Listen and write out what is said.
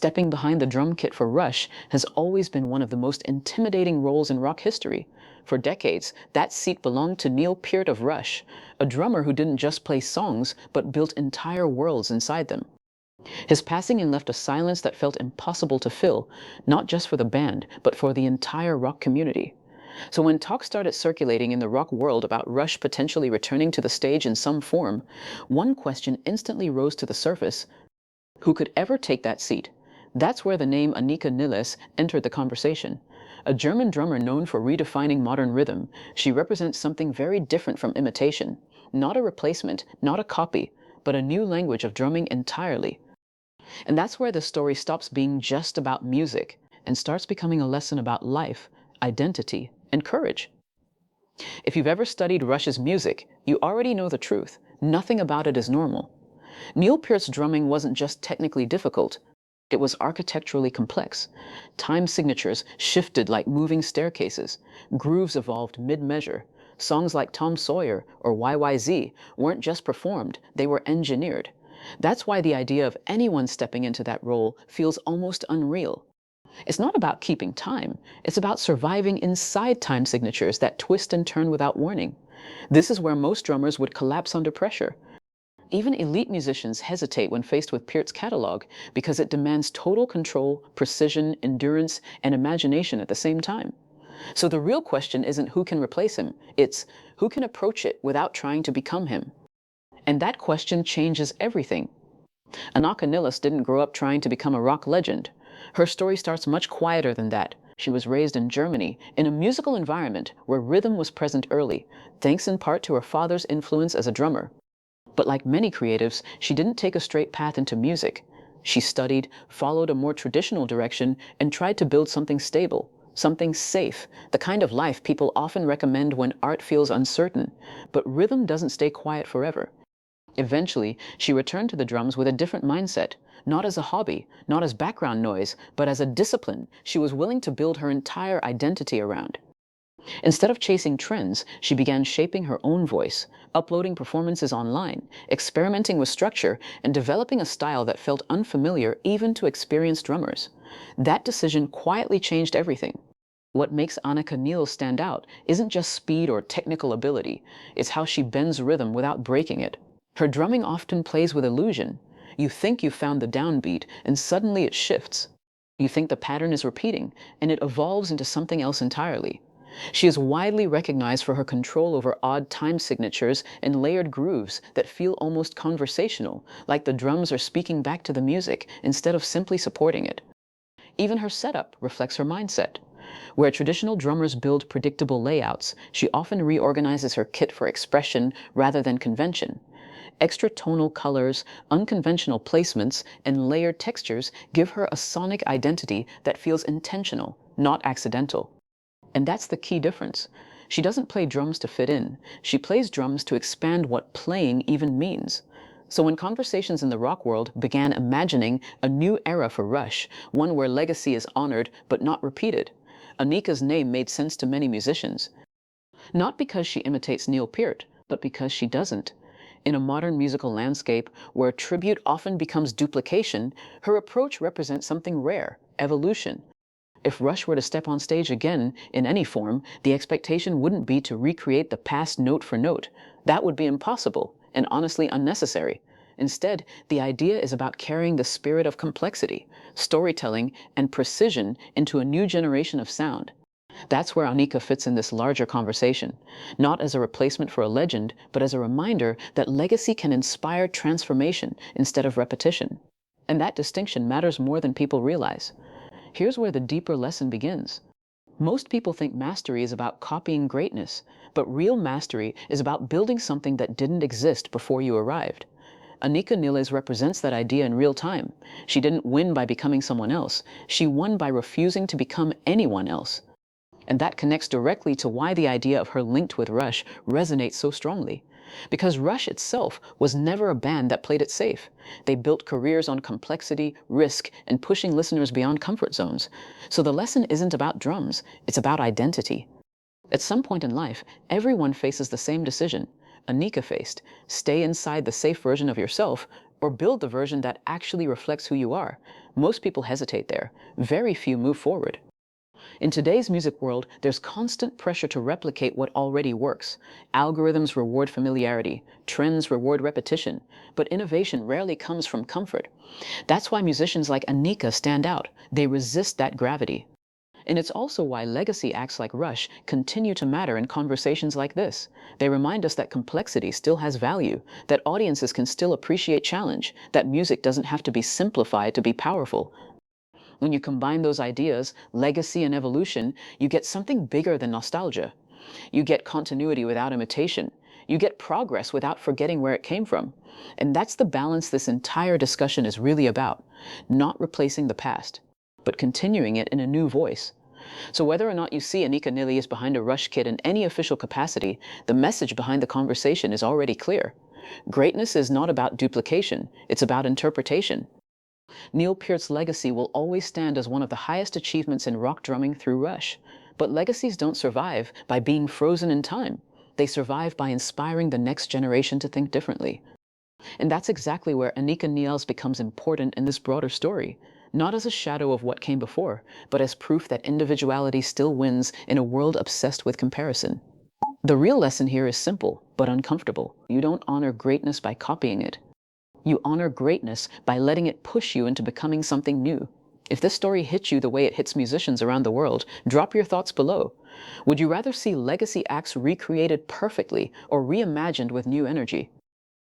stepping behind the drum kit for Rush has always been one of the most intimidating roles in rock history. For decades, that seat belonged to Neil Peart of Rush, a drummer who didn't just play songs, but built entire worlds inside them. His passing in left a silence that felt impossible to fill, not just for the band, but for the entire rock community. So when talk started circulating in the rock world about Rush potentially returning to the stage in some form, one question instantly rose to the surface: who could ever take that seat? That's where the name Anika Nilles entered the conversation. A German drummer known for redefining modern rhythm, she represents something very different from imitation. Not a replacement, not a copy, but a new language of drumming entirely. And that's where the story stops being just about music and starts becoming a lesson about life, identity, and courage. If you've ever studied Rush's music, you already know the truth. Nothing about it is normal. Neil Peart's drumming wasn't just technically difficult, it was architecturally complex. Time signatures shifted like moving staircases. Grooves evolved mid-measure. Songs like Tom Sawyer or YYZ weren't just performed, they were engineered. That's why the idea of anyone stepping into that role feels almost unreal. It's not about keeping time, it's about surviving inside time signatures that twist and turn without warning. This is where most drummers would collapse under pressure. Even elite musicians hesitate when faced with Peart's catalog because it demands total control, precision, endurance, and imagination at the same time. So the real question isn't who can replace him, it's who can approach it without trying to become him. And that question changes everything. Anika Nilles didn't grow up trying to become a rock legend. Her story starts much quieter than that. She was raised in Germany, in a musical environment where rhythm was present early, thanks in part to her father's influence as a drummer. But like many creatives, she didn't take a straight path into music. She studied, followed a more traditional direction, and tried to build something stable, something safe, the kind of life people often recommend when art feels uncertain. But rhythm doesn't stay quiet forever. Eventually, she returned to the drums with a different mindset, not as a hobby, not as background noise, but as a discipline she was willing to build her entire identity around. Instead of chasing trends, she began shaping her own voice, uploading performances online, experimenting with structure, and developing a style that felt unfamiliar even to experienced drummers. That decision quietly changed everything. What makes Anika Nilles stand out isn't just speed or technical ability, it's how she bends rhythm without breaking it. Her drumming often plays with illusion. You think you've found the downbeat, and suddenly it shifts. You think the pattern is repeating, and it evolves into something else entirely. She is widely recognized for her control over odd time signatures and layered grooves that feel almost conversational, like the drums are speaking back to the music instead of simply supporting it. Even her setup reflects her mindset. Where traditional drummers build predictable layouts, she often reorganizes her kit for expression rather than convention. Extra tonal colors, unconventional placements, and layered textures give her a sonic identity that feels intentional, not accidental. And that's the key difference. She doesn't play drums to fit in. She plays drums to expand what playing even means. So when conversations in the rock world began imagining a new era for Rush, one where legacy is honored but not repeated, Anika's name made sense to many musicians. Not because she imitates Neil Peart, but because she doesn't. In a modern musical landscape where tribute often becomes duplication, her approach represents something rare: evolution. If Rush were to step on stage again, in any form, the expectation wouldn't be to recreate the past note for note. That would be impossible, and honestly unnecessary. Instead, the idea is about carrying the spirit of complexity, storytelling, and precision into a new generation of sound. That's where Anika fits in this larger conversation, not as a replacement for a legend, but as a reminder that legacy can inspire transformation instead of repetition. And that distinction matters more than people realize. Here's where the deeper lesson begins. Most people think mastery is about copying greatness, but real mastery is about building something that didn't exist before you arrived. Anika Nilles represents that idea in real time. She didn't win by becoming someone else. She won by refusing to become anyone else. And that connects directly to why the idea of her linked with Rush resonates so strongly. Because Rush itself was never a band that played it safe. They built careers on complexity, risk, and pushing listeners beyond comfort zones. So the lesson isn't about drums, it's about identity. At some point in life, everyone faces the same decision. Anika faced: stay inside the safe version of yourself, or build the version that actually reflects who you are. Most people hesitate there. Very few move forward. In today's music world, there's constant pressure to replicate what already works. Algorithms reward familiarity, trends reward repetition, but innovation rarely comes from comfort. That's why musicians like Anika stand out. They resist that gravity. And it's also why legacy acts like Rush continue to matter in conversations like this. They remind us that complexity still has value, that audiences can still appreciate challenge, that music doesn't have to be simplified to be powerful. When you combine those ideas, legacy and evolution, you get something bigger than nostalgia. You get continuity without imitation. You get progress without forgetting where it came from. And that's the balance this entire discussion is really about. Not replacing the past, but continuing it in a new voice. So whether or not you see Anika Nilles behind a Rush kit in any official capacity, the message behind the conversation is already clear. Greatness is not about duplication, it's about interpretation. Neil Peart's legacy will always stand as one of the highest achievements in rock drumming through Rush. But legacies don't survive by being frozen in time. They survive by inspiring the next generation to think differently. And that's exactly where Anika Nilles becomes important in this broader story. Not as a shadow of what came before, but as proof that individuality still wins in a world obsessed with comparison. The real lesson here is simple, but uncomfortable. You don't honor greatness by copying it. You honor greatness by letting it push you into becoming something new. If this story hits you the way it hits musicians around the world, drop your thoughts below. Would you rather see legacy acts recreated perfectly or reimagined with new energy?